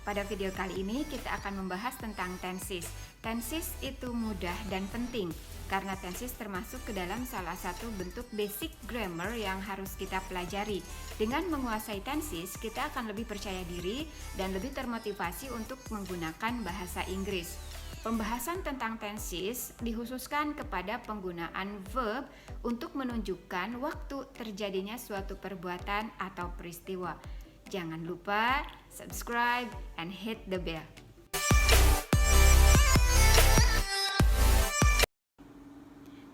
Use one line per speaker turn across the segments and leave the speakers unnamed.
Pada video kali ini kita akan membahas tentang tenses. Tenses itu mudah dan penting karena tenses termasuk ke dalam salah satu bentuk basic grammar yang harus kita pelajari. Dengan menguasai tenses, kita akan lebih percaya diri dan lebih termotivasi untuk menggunakan bahasa Inggris. Pembahasan tentang tenses dikhususkan kepada penggunaan verb untuk menunjukkan waktu terjadinya suatu perbuatan atau peristiwa. Jangan lupa subscribe and hit the bell.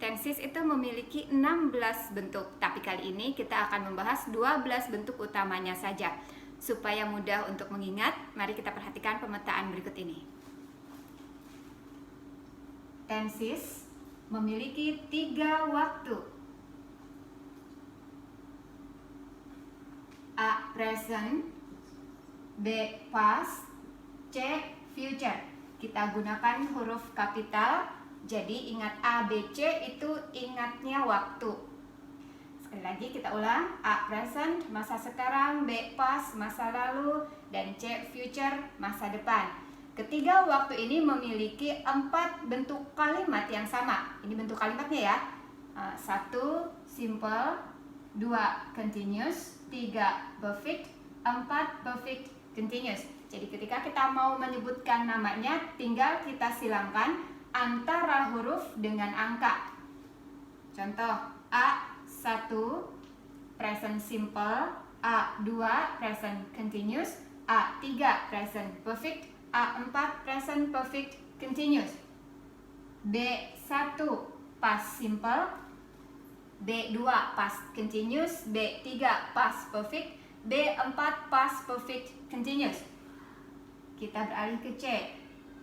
Tenses itu memiliki 16 bentuk, tapi kali ini kita akan membahas 12 bentuk utamanya saja. Supaya mudah untuk mengingat, mari kita perhatikan pemetaan berikut ini. Tenses memiliki 3 waktu. A. Present, B. Past, C. Future. Kita gunakan huruf kapital, jadi ingat A, B, C itu ingatnya waktu. Sekali lagi kita ulang, A. Present, masa sekarang, B. Past, masa lalu, dan C. Future, masa depan. Ketiga waktu ini memiliki 4 bentuk kalimat yang sama. Ini bentuk kalimatnya ya. 1. Simple, 2. Continuous, 3. Perfect, 4. Perfect continuous. Jadi ketika kita mau menyebutkan namanya, tinggal kita silangkan antara huruf dengan angka. Contoh, A1 present simple, A2 present continuous, A3 present perfect, A4 present perfect continuous. B1 past simple, B2 past continuous, B3 past perfect, B4 past perfect continuous. Kita beralih ke C.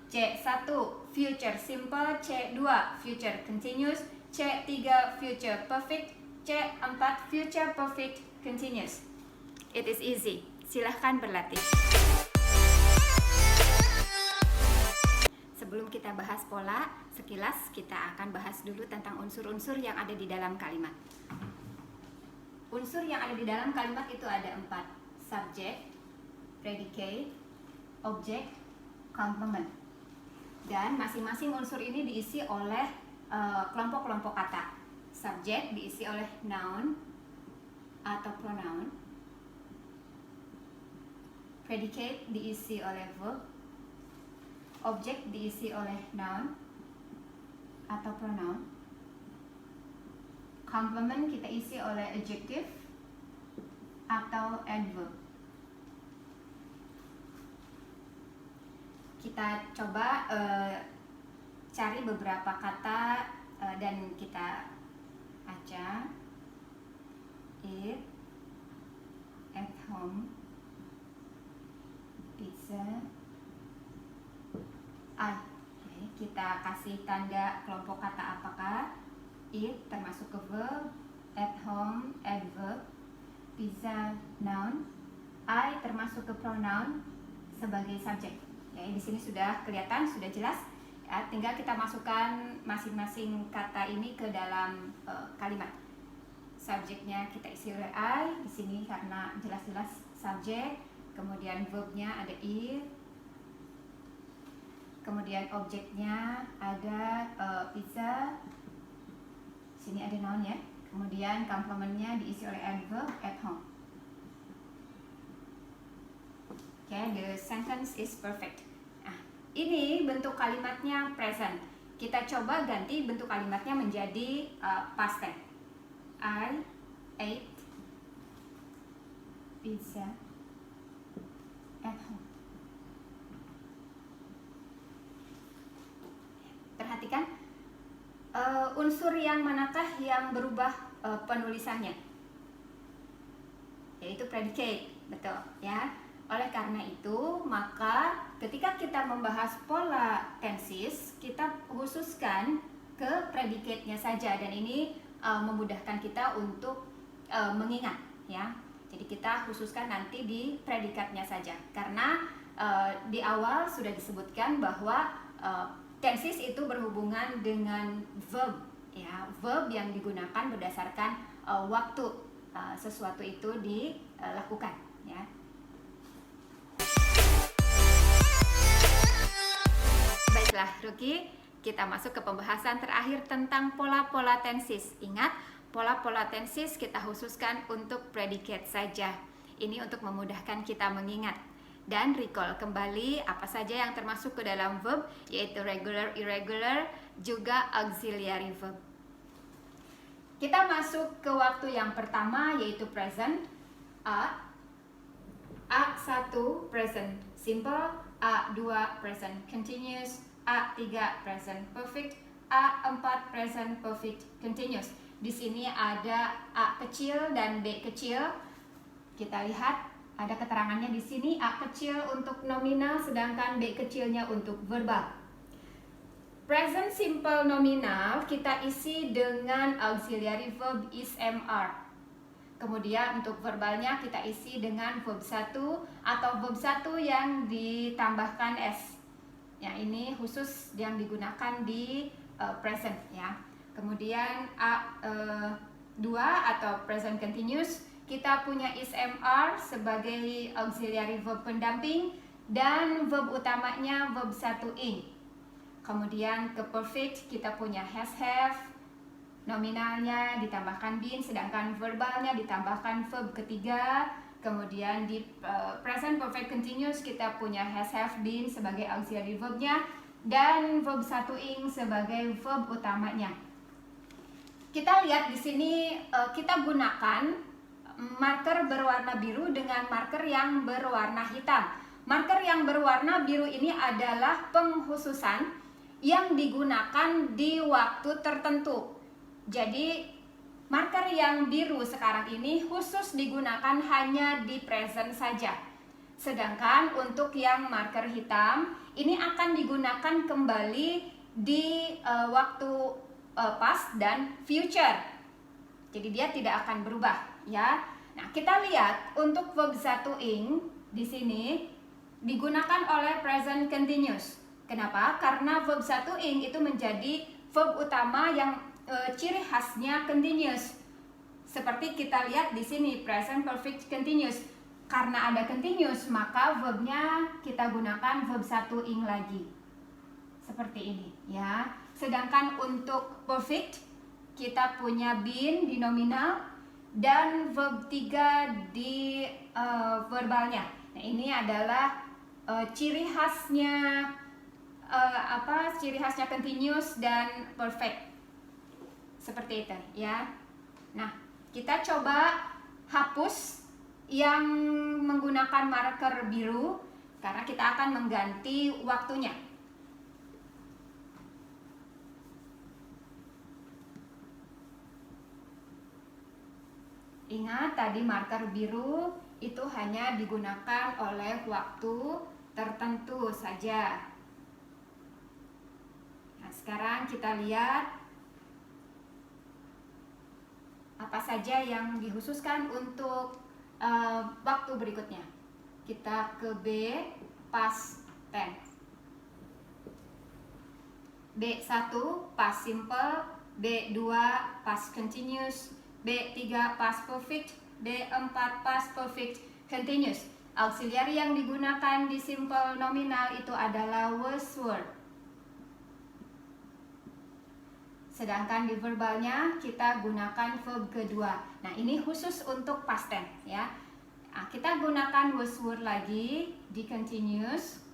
C1 future simple, C2 future continuous, C3 future perfect, C4 future perfect continuous. It is easy. Silahkan berlatih. Sebelum kita bahas pola, sekilas kita akan bahas dulu tentang unsur-unsur yang ada di dalam kalimat. Unsur yang ada di dalam kalimat itu ada 4. Subject, predicate, object, complement. Dan masing-masing unsur ini diisi oleh kelompok-kelompok kata. Subject diisi oleh noun atau pronoun. Predicate diisi oleh verb. Object diisi oleh noun atau pronoun. Complement kita isi oleh adjective atau adverb. Kita coba cari beberapa kata dan kita baca. Eat, at home, pizza, kita kasih tanda kelompok kata apakah. Eat termasuk ke verb, at home adverb, pizza noun, I termasuk ke pronoun sebagai subjek. Ya, di sini sudah kelihatan, sudah jelas. Ya, tinggal kita masukkan masing-masing kata ini ke dalam kalimat. Subjeknya kita isi oleh I di sini karena jelas-jelas subjek. Kemudian verbnya ada eat. Kemudian objeknya ada pizza. Sini ada noun ya. Kemudian complementnya diisi oleh adverb at home. Okay, the sentence is perfect. Nah, ini bentuk kalimatnya present. Kita coba ganti bentuk kalimatnya menjadi past tense. I ate pizza at home. Perhatikan unsur yang manakah yang berubah penulisannya, yaitu predicate, betul ya. Oleh karena itu, maka ketika kita membahas pola tenses, kita khususkan ke predicate-nya saja, dan ini memudahkan kita untuk mengingat ya. Jadi kita khususkan nanti di predikatnya saja, karena di awal sudah disebutkan bahwa tenses itu berhubungan dengan verb, ya, verb yang digunakan berdasarkan waktu sesuatu itu dilakukan, ya. ya, Ruki. Kita masuk ke pembahasan terakhir tentang pola-pola tenses. Ingat, pola-pola tenses kita khususkan untuk predicate saja. Ini untuk memudahkan kita mengingat. Dan recall kembali apa saja yang termasuk ke dalam verb, yaitu regular, irregular, juga auxiliary verb. Kita masuk ke waktu yang pertama, yaitu present. A1 present simple, A2 present continuous, A3 present perfect, A4 present perfect continuous. Di sini ada A kecil dan B kecil. Kita lihat ada keterangannya di sini. A kecil untuk nominal, sedangkan B kecilnya untuk verbal. Present simple nominal kita isi dengan auxiliary verb is, am, are. Kemudian untuk verbalnya kita isi dengan verb 1 atau verb 1 yang ditambahkan s. Ya, ini khusus yang digunakan di present ya. Kemudian A2 atau present continuous kita punya is, am, are sebagai auxiliary verb pendamping dan verb utamanya verb 1 ing. Kemudian ke perfect kita punya has, have, nominalnya ditambahkan been, sedangkan verbalnya ditambahkan verb ketiga. Kemudian di present perfect continuous kita punya has, have, been sebagai auxiliary verbnya dan verb 1 ing sebagai verb utamanya. Kita lihat di sini kita gunakan marker berwarna biru dengan marker yang berwarna hitam. Marker yang berwarna biru ini adalah pengkhususan yang digunakan di waktu tertentu. Jadi marker yang biru sekarang ini khusus digunakan hanya di present saja. Sedangkan untuk yang marker hitam ini akan digunakan kembali di waktu past dan future. Jadi dia tidak akan berubah ya. Nah, kita lihat untuk verb 1 ing di sini digunakan oleh present continuous. Kenapa? Karena verb 1 ing itu menjadi verb utama yang ciri khasnya continuous. Seperti kita lihat di sini present perfect continuous. Karena ada continuous, maka verbnya kita gunakan verb 1 ing lagi. Seperti ini ya. Sedangkan untuk perfect kita punya been di nominal dan verb 3 di verbalnya. Nah, ini adalah ciri khasnya ciri khasnya continuous dan perfect. Seperti itu ya. Nah, kita coba hapus yang menggunakan marker biru karena kita akan mengganti waktunya. Ingat tadi marker biru itu hanya digunakan oleh waktu tertentu saja. Nah, sekarang kita lihat apa saja yang dikhususkan untuk waktu berikutnya. Kita ke B, past tense. B1 past simple, B2 past continuous, B3 past perfect, B4 past perfect continuous. Auxiliary yang digunakan di simple nominal itu adalah was, were. Sedangkan di verbalnya kita gunakan verb kedua. Nah, ini khusus untuk past tense ya. Nah, kita gunakan was, were lagi di continuous.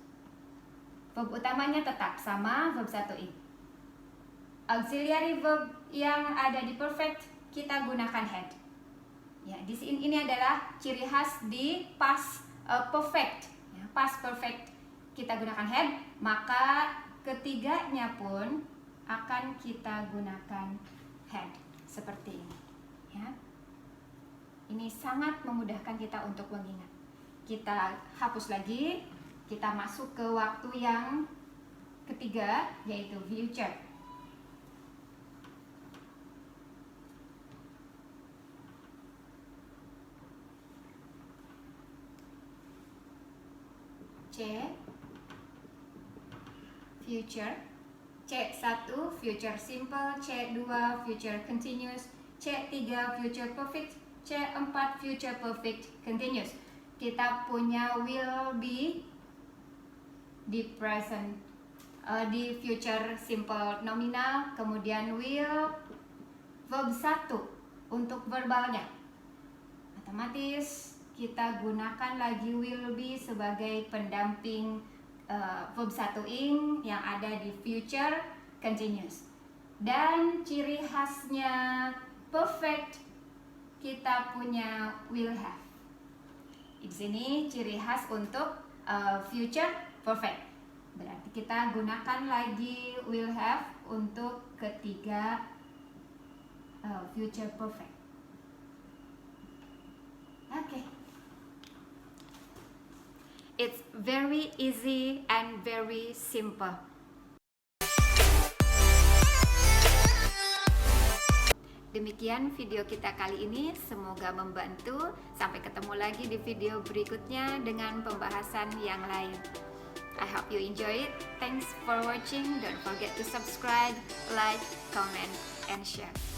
Verb utamanya tetap sama, verb 1 ing. Auxiliary verb yang ada di perfect kita gunakan had. Ya, di sini ini adalah ciri khas di past perfect. Ya, past perfect kita gunakan had, maka ketiganya pun akan kita gunakan had seperti ini ya. Ini sangat memudahkan kita untuk mengingat. Kita hapus lagi, kita masuk ke waktu yang ketiga yaitu future. C future, C1 future simple, C2 future continuous, C3 future perfect, C4 future perfect continuous. Kita punya will be di present di future simple nominal, kemudian will, verb 1 untuk verbalnya. Otomatis kita gunakan lagi will be sebagai pendamping verb 1 ing yang ada di future continuous. Dan ciri khasnya perfect kita punya will have. Di sini ciri khas untuk future perfect. Berarti kita gunakan lagi will have untuk ketiga future perfect. Okay. It's very easy and very simple. Demikian video kita kali ini, semoga membantu. Sampai ketemu lagi di video berikutnya dengan pembahasan yang lain. I hope you enjoy it. Thanks for watching. Don't forget to subscribe, like, comment, and share.